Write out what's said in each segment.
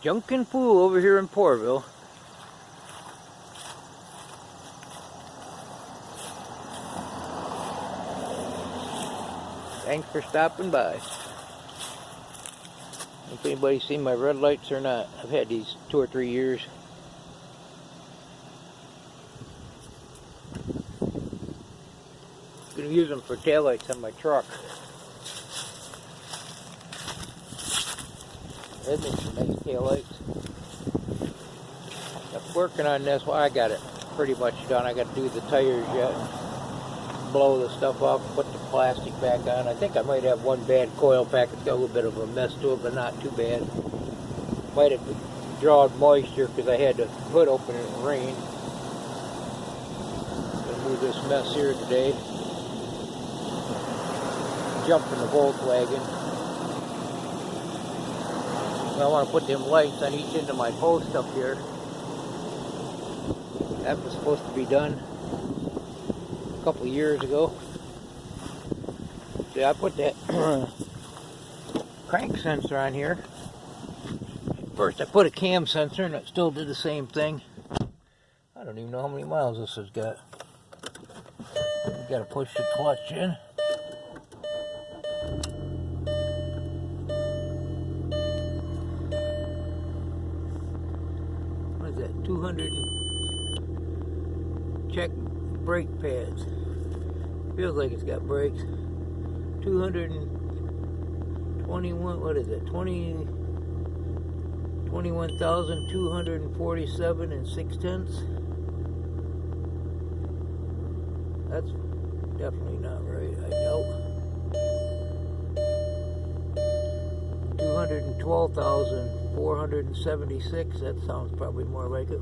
Junkin' Pool over here in Porterville. Thanks for stopping by. If anybody's seen my red lights or not, I've had these 2 or 3 years. I'm gonna use them for taillights on my truck. That makes some nice taillights. I'm working on this. Well, I got it pretty much done. I got to do the tires yet. Blow the stuff off, put the plastic back on. I think I might have one bad coil pack. It's got a little bit of a mess to it, but not too bad. Might have drawn moisture because I had the hood open in the rain. Gonna move this mess here today. Jump in the Volkswagen. I want to put them lights on each end of my post up here. That was supposed to be done a couple of years ago. See, I put that crank sensor on here. First I put a cam sensor and it still did the same thing. I don't even know how many miles this has got. You gotta push the clutch in. What is that? 200 check brake pads. Feels like it's got brakes. 221, what is it? 21,247 and 6/10. That's definitely not right, I doubt. 212,476, that sounds probably more like it.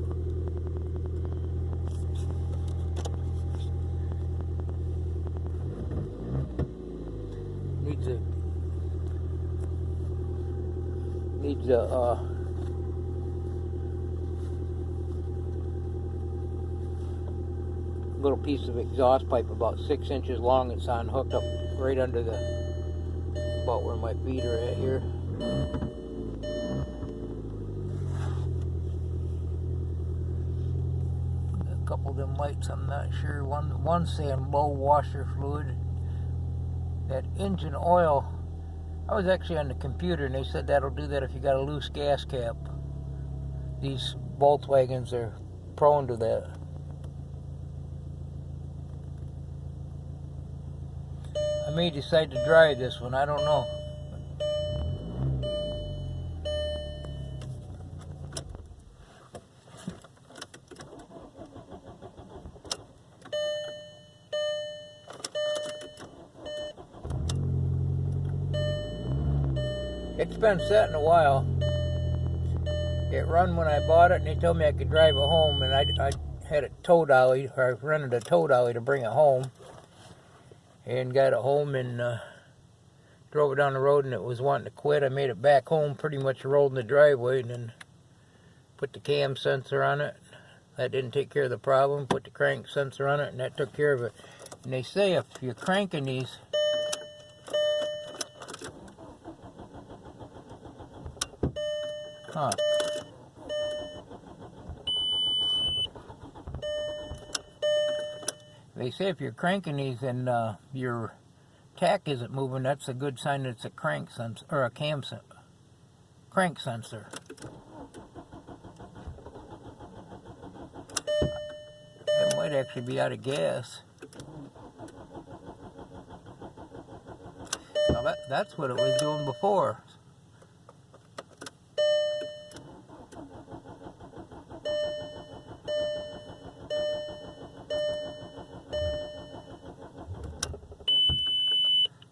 Needs a little piece of exhaust pipe about 6 inches long. It's on hooked up right under the, about where my feet are at here. A couple of them lights, I'm not sure. One's saying low washer fluid. That engine oil, I was actually on the computer and they said that'll do that if you got a loose gas cap. These Volkswagens are prone to that. I may decide to drive this one, I don't know. It's been sitting a while. It run when I bought it, and they told me I could drive it home, and I had a tow dolly, or I rented a tow dolly to bring it home, and got it home and drove it down the road, and it was wanting to quit. I made it back home, pretty much rolled in the driveway, and then put the cam sensor on it. That didn't take care of the problem. Put the crank sensor on it, and that took care of it. And they say if you're cranking these, they say if you're cranking these and your tack isn't moving, that's a good sign that it's a crank sensor or a crank sensor. It might actually be out of gas. Now that's what it was doing before.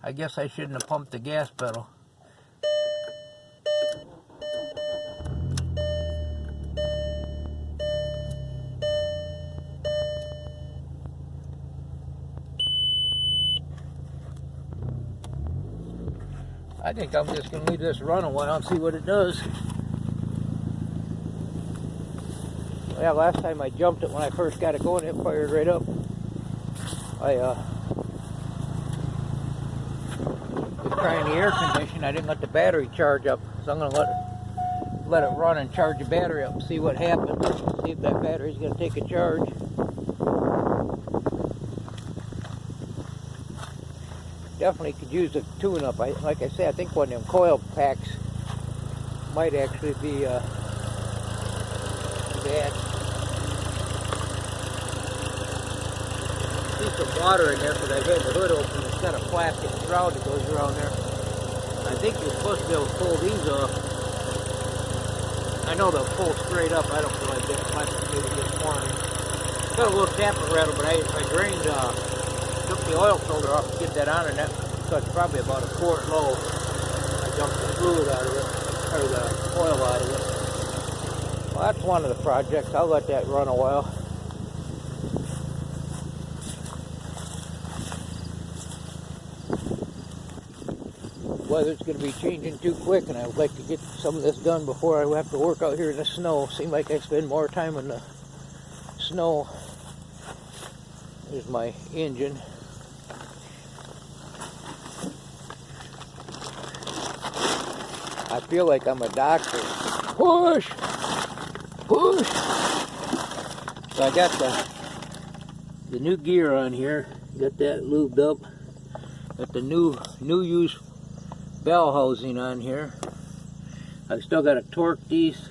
I guess I shouldn't have pumped the gas pedal. I think I'm just going to leave this run a while and see what it does. Yeah, last time I jumped it when I first got it going, it fired right up. I was trying the air conditioning. I didn't let the battery charge up, so I'm going to let let it run and charge the battery up and see what happens. See if that battery's going to take a charge. Definitely could use a tune-up. Like I said, I think one of them coil packs might actually be bad. See some water in there because I had the hood open. It's got a plastic shroud that goes around there. I think you're supposed to be able to pull these off. I know they'll pull straight up. I don't feel like that plastic maybe this morning. Got a little tapping rattle, but I drained, took the oil filter off to get that on, and that cuts probably about a quart low. I dumped the fluid out of it, or the oil out of it. Well, that's one of the projects. I'll let that run a while. Weather's going to be changing too quick, and I would like to get some of this done before I have to work out here in the snow. Seems like I spend more time in the snow. Here's my engine. I feel like I'm a doctor. Push! Push! So I got the new gear on here. Got that lubed up. Got the new use bell housing on here. I've still got to torque these.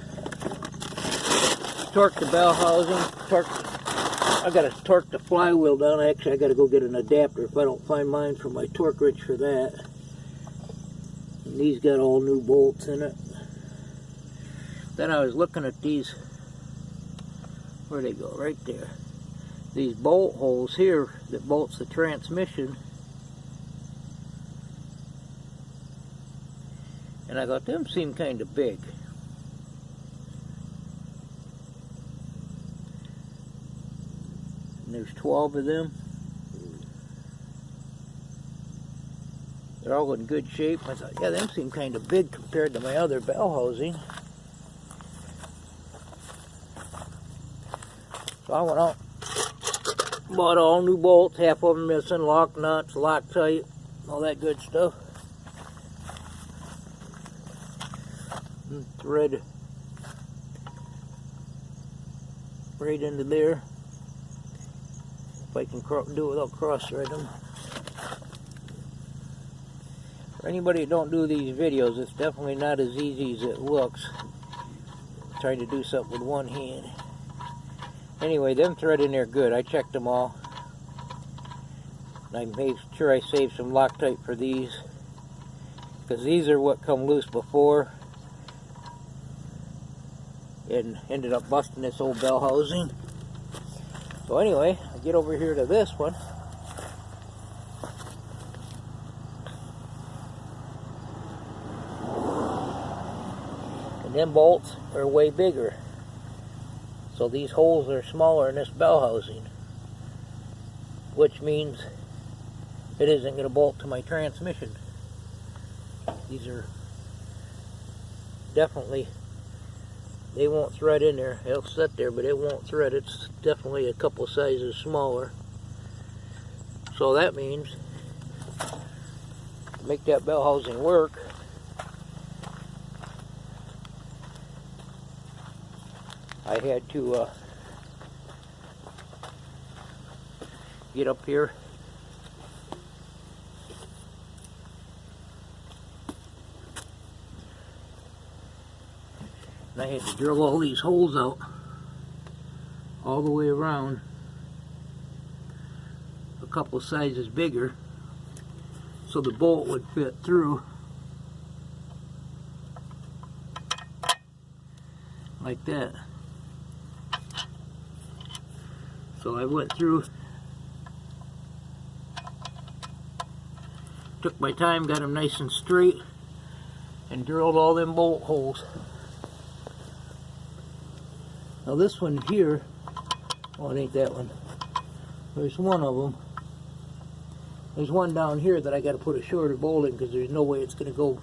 Torque the bell housing. I got to torque the flywheel down. Actually, I got to go get an adapter if I don't find mine for my torque wrench for that. And these got all new bolts in it. Then I was looking at these. Where'd they go? Right there. These bolt holes here that bolts the transmission. And I thought, them seem kind of big. And there's 12 of them. They're all in good shape. I thought, yeah, them seem kind of big compared to my other bell housing. So I went out, bought all new bolts, half of them missing, lock nuts, Loctite, all that good stuff. Thread right into there. If I can do it without cross-threading. For anybody that don't do these videos, it's definitely not as easy as it looks. Trying to do something with one hand. Anyway, them thread in there good. I checked them all. And I made sure I saved some Loctite for these. Because these are what come loose before. And ended up busting this old bell housing. So anyway, I get over here to this one. And them bolts are way bigger. So these holes are smaller in this bell housing. Which means it isn't going to bolt to my transmission. These are definitely, they won't thread in there. It'll sit there, but it won't thread. It's definitely a couple sizes smaller. So that means to make that bell housing work, I had to get up here and I had to drill all these holes out all the way around, a couple sizes bigger, so the bolt would fit through like that. So I went through, took my time, got them nice and straight, and drilled all them bolt holes. Now this one here, oh, it ain't that one. There's one of them. There's one down here that I got to put a shorter bolt in because there's no way it's going to go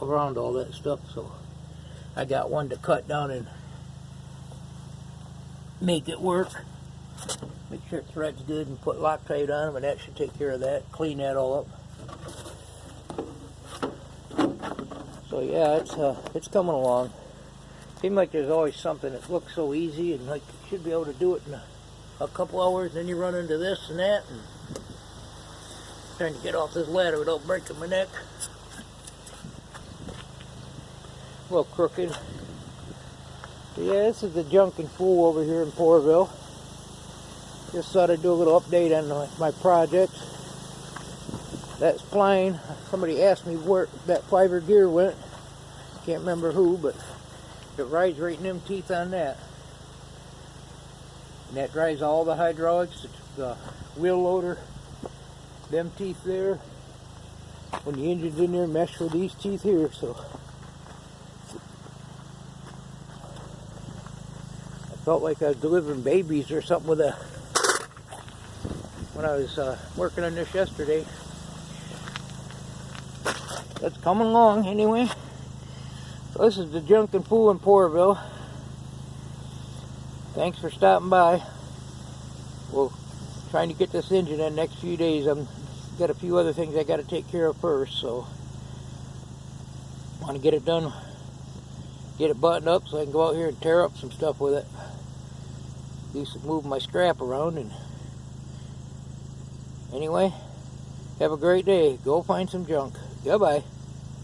around all that stuff. So I got one to cut down and make it work. Make sure it threads good and put Loctite on them, and that should take care of that. Clean that all up. So yeah, it's coming along. Seems like there's always something that looks so easy, and like you should be able to do it in a couple hours. Then you run into this and that, and trying to get off this ladder without breaking my neck. A little crooked. So yeah, this is the Junkin' Fool over here in Porterville. Just thought I'd do a little update on my project. That's flying. Somebody asked me where that fiber gear went. Can't remember who, but it rides right in them teeth on that. And that drives all the hydraulics, the wheel loader, them teeth there. When the engine's in there, mesh with these teeth here. So I felt like I was delivering babies or something with when I was working on this yesterday. That's coming along anyway. So this is the Junkin' Fool in Porterville. Thanks for stopping by. We're trying to get this engine in the next few days. I've got a few other things I got to take care of first, so I want to get it done, get it buttoned up so I can go out here and tear up some stuff with it. Do some moving my scrap around. And anyway, have a great day. Go find some junk. Goodbye.